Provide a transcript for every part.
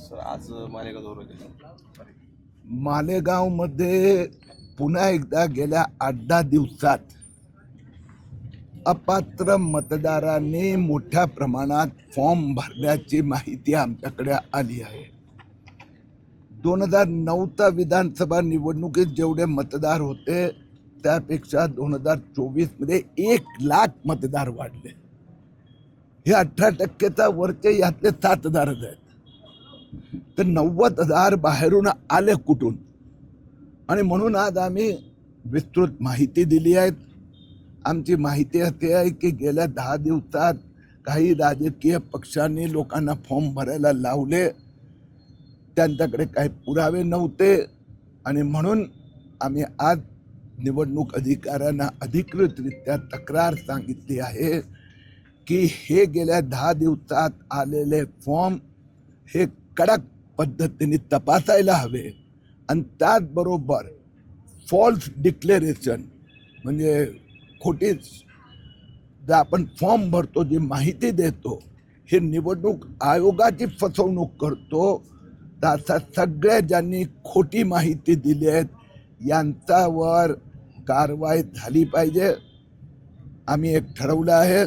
Sir आज मालेगाव दौरा केला. मालेगावमध्ये पुन्हा एकदा गेल्या 8-10 दिवसात अपात्र मतदारांनी मोठ्या प्रमाणात फॉर्म भरण्याची माहिती आमच्याकडे आली आहे. 2009च्या विधानसभा निवडणुकीत जेवढे मतदार होते त्यापेक्षा 2024 मध्ये 1 लाख मतदार वाढले. हे 18%चा वरचे यातले 7,000 आहेत. तर 90,000 बाहेरून आले कुठून? आणि म्हणून आज आम्ही विस्तृत माहिती दिली आहे. आमची माहिती अशी आहे की गेल्या 10 दिवसात काही राजकीय पक्षांनी लोकांना फॉर्म भरायला लावले, त्यांच्याकडे काही पुरावे नव्हते आणि म्हणून आम्ही आज निवडणूक अधिकाऱ्यांना अधिकृतरित्या तक्रार सांगितली आहे की हे गेल्या 10 दिवसात आलेले फॉर्म हे कडक पद्धतीने तपासायला हवे आणि त्याचबरोबर फॉल्स डिक्लेरेशन म्हणजे खोटी जर आपण फॉर्म भरतो जी माहिती देतो हे निवडणूक आयोगाची फसवणूक करतो, त्याचा सगळ्या ज्यांनी खोटी माहिती दिली आहेत यांच्यावर कारवाई झाली पाहिजे. आम्ही एक ठरवलं आहे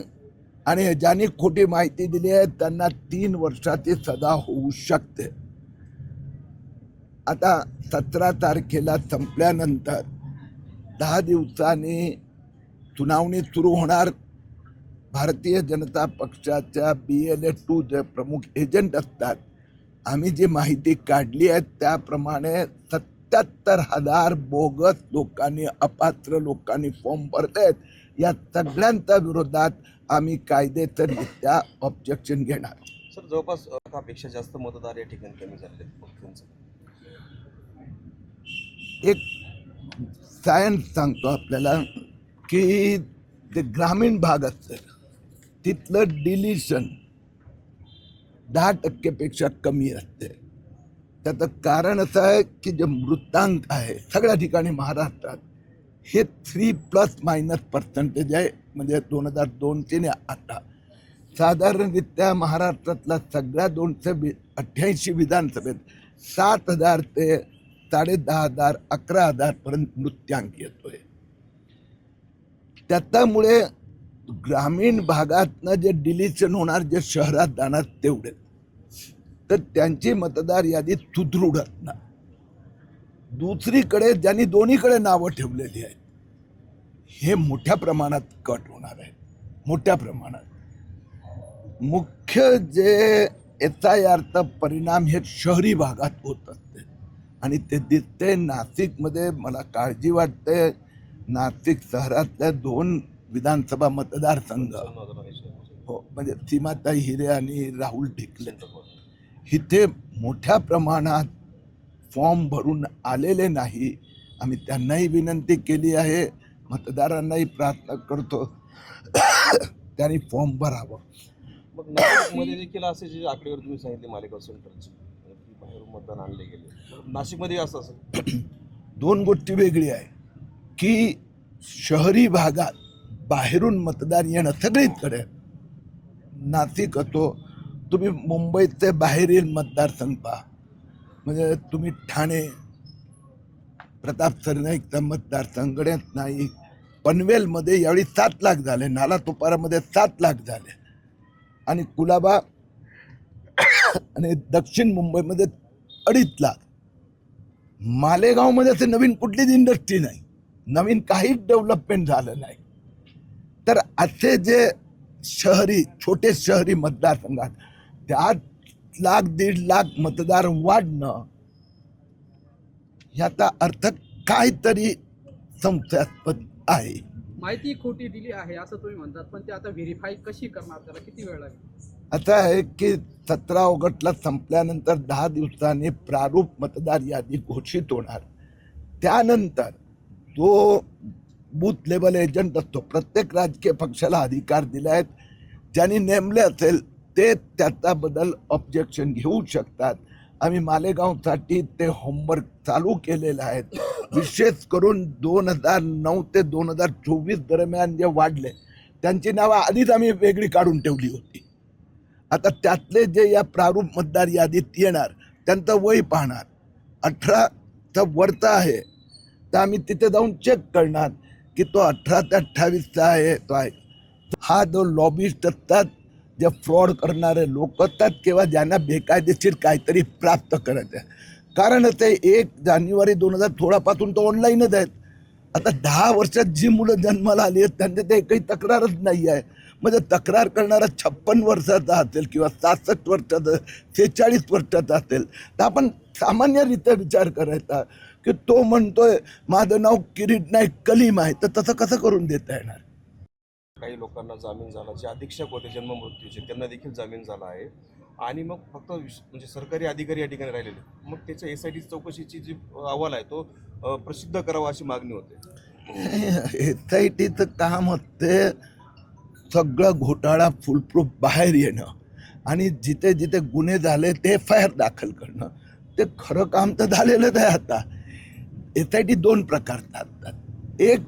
आणि ज्यांनी खोटी माहिती दिली आहे त्यांना 3 वर्षाची सजा होऊ शकते. आता 17 तारखेला संपल्यानंतर 10 दिवसांनी सुनावणी सुरू होणार. भारतीय जनता पक्षाच्या BLA-2 जे प्रमुख एजंट असतात, आम्ही जी माहिती काढली आहे त्याप्रमाणे 77,000 बोगस लोकांनी, अपात्र लोकांनी फॉर्म भरलेत. या सगळ्यांच्या विरोधात आम्ही कायदेशीररित्या ऑब्जेक्शन घेणार. सर जवळपास पेक्षा जास्त मतदार या ठिकाणी कमी झाले पक्षांचं. एक सायन्स सांगतो आपल्याला की ते ग्रामीण भाग असतं तिथलं डिलिशन 10% पेक्षा कमी असते. त्याचं कारण असं आहे की जे मृतांक आहे सगळ्या ठिकाणी महाराष्ट्रात हे 3± आहे. म्हणजे 2002 आता साधारणरित्या महाराष्ट्रातला सगळ्या 288 विधानसभेत 7,000 ते 10,500 11,000 पर्यंत मृत्यांक येतोय. त्याच्यामुळे ग्रामीण भागातनं जे डिलिशन होणार, जे शहरात जाणार तेवढे, तर त्यांची मतदार यादी सुदृढ असणार. दुसरीकडे ज्यांनी दोन्हीकडे नावं ठेवलेली आहेत हे मोठ्या प्रमाणात कट होणार आहे. मोठ्या प्रमाणात मुख्य जे SIRचा परिणाम हे शहरी भागात होत असते आणि ते दिसते. नाशिकमध्ये मला काळजी वाटते. नाशिक शहरातल्या 2 विधानसभा मतदारसंघ हो म्हणजे सीमाताई हिरे आणि राहुल ढिकले इथे मोठ्या प्रमाणात फॉर्म भरून आलेले नाही. आम्ही त्यांनाही विनंती केली आहे, मतदारांनाही प्रार्थना करतो त्यांनी फॉर्म भरावं. मग नाशिकमध्ये देखील असे जे आकडेवारी तुम्ही सांगितले मालेगाव सेंटरची बाहेरून मतदान आणले गेले, नाशिकमध्ये असं असेल. 2 गोष्टी वेगळी आहे की शहरी भागात बाहेरून मतदार येणं सगळीकडे. नाशिक असो, तुम्ही मुंबईचे बाहेरील मतदारसंघ पहा, म्हणजे तुम्ही ठाणे, प्रताप सरनाईकचा मतदारसंघच नाही, पनवेलमध्ये यावेळी 7 लाख झाले, नालासोपारामध्ये 7 लाख झाले आणि कुलाबा आणि दक्षिण मुंबईमध्ये 2.5 लाख. मालेगावमध्ये असे नवीन कुठलीच इंडस्ट्री नाही, नवीन काहीच डेव्हलपमेंट झालं नाही. तर असे जे शहरी छोटे शहरी मतदारसंघात 8 लाख 1.5 लाख मतदार वाढणं याचा अर्थ काहीतरी संशयास्पद आहे. माहिती खोटी दिली आहे असं तुम्ही म्हणतात, पण ते आता व्हेरीफाय कशी करणार, त्याला किती वेळ लागेल? असं आहे की 17 ऑगस्टला संपल्यानंतर 10 दिवसांनी प्रारूप मतदार यादी घोषित होणार. त्यानंतर जो बूथ लेवल एजंट असतो, प्रत्येक राजकीय पक्षाला अधिकार दिले आहेत, ज्यांनी नेमले असेल ते त्याच्याबद्दल ऑब्जेक्शन घेऊ शकतात. आम्ही मालेगावसाठी ते होमवर्क चालू केलेलं आहे. विशेष करून 2009 ते 2024 दरम्यान जे वाढले त्यांची नावं आधीच आम्ही वेगळी काढून ठेवली होती. आता त्यातले जे या प्रारूप मतदार यादीत येणार त्यांचं वय पाहणार, 18चा वरचा आहे तर आम्ही तिथे जाऊन चेक करणार की तो 18 ते 28चा आहे तो आहे. हा जो लॉबिस्ट असतात, जे फ्रॉड करणारे लोक असतात किंवा ज्यांना बेकायदेशीर काहीतरी प्राप्त करायचं आहे. कारण ते 1 जानेवारी 2016 पासून तो ऑनलाईनच आहेत. आता 10 वर्षात जी मुलं जन्माला आली आहेत त्यांचे ते काही तक्रारच नाही आहे. म्हणजे तक्रार करणारा 56 वर्षाचा असेल किंवा 67 वर्षाचा, 46 वर्षाचा असेल तर आपण सामान्यरित्या विचार करायचा की तो म्हणतोय माझं नाव किरीट नाईक कलीम आहे, तर तसं कसं करून देता येणार. काही लोकांना जामीन झाला, जे अधीक्षक होते जन्म मृत्यूचे त्यांना देखील जामीन झाला आहे. आणि मग फक्त म्हणजे सरकारी अधिकारी या ठिकाणी राहिलेले, मग त्याच्या SIT चौकशीची जी अहवाल आहे तो प्रसिद्ध करावा अशी मागणी होते. SITचं काम असते सगळं घोटाळा फुलप्रूफ बाहेर येणं आणि जिथे जिथे गुन्हे झाले ते FIR दाखल करणं. ते खरं काम तर झालेलंच आहे. आता SIT 2 प्रकारचा असतात. एक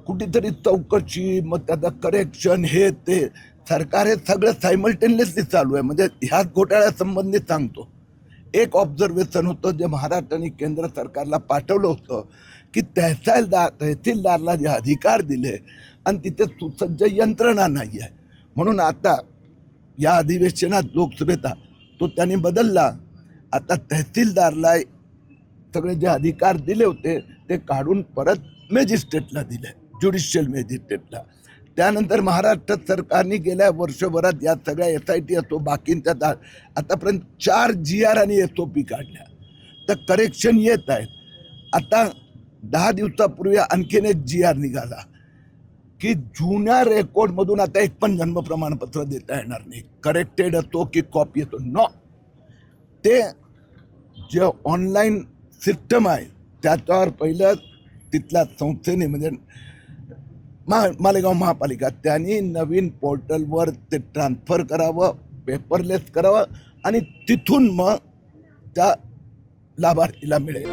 कुठेतरी चौकशी, मग त्याचं करेक्शन, हे ते सरकार हे सगळं सायमल्टेनियसली चालू आहे. म्हणजे ह्याच घोटाळ्यासंबंधी सांगतो, एक ऑब्झर्वेशन होतं जे महाराष्ट्र आणि केंद्र सरकारला पाठवलं होतं की तहसीलदारला जे अधिकार दिले आणि तिथे सुसज्ज यंत्रणा नाही आहे, म्हणून आता या अधिवेशनात लोकसभेचा तो त्यांनी बदलला. आता तहसीलदारला सगळे जे अधिकार दिले होते ते काढून परत मॅजिस्ट्रेटला दिले, ज्युडिशियल मॅजिस्ट्रेटला. त्यानंतर महाराष्ट्र सरकारने गेल्या वर्षभरात या सगळ्या SIT असो बाकींच्या आतापर्यंत 4 GR आणि SOP काढल्या, तर करेक्शन येत आहेत. आता 10 दिवसापूर्वी आणखीन एक GR निघाला की जुन्या रेकॉर्डमधून आता एक पण जन्म प्रमाणपत्र देता येणार नाही, करेक्टेड असतो की कॉपी येतो. नो, ते जे ऑनलाईन सिस्टम आहे त्याच्यावर पहिलं तिथल्या संस्थेने म्हणजे मालेगाव महापालिका त्यांनी नवीन पोर्टलवर ते ट्रान्सफर करावं, पेपरलेस करावं आणि तिथून मग त्या लाभार्थीला मिळेल.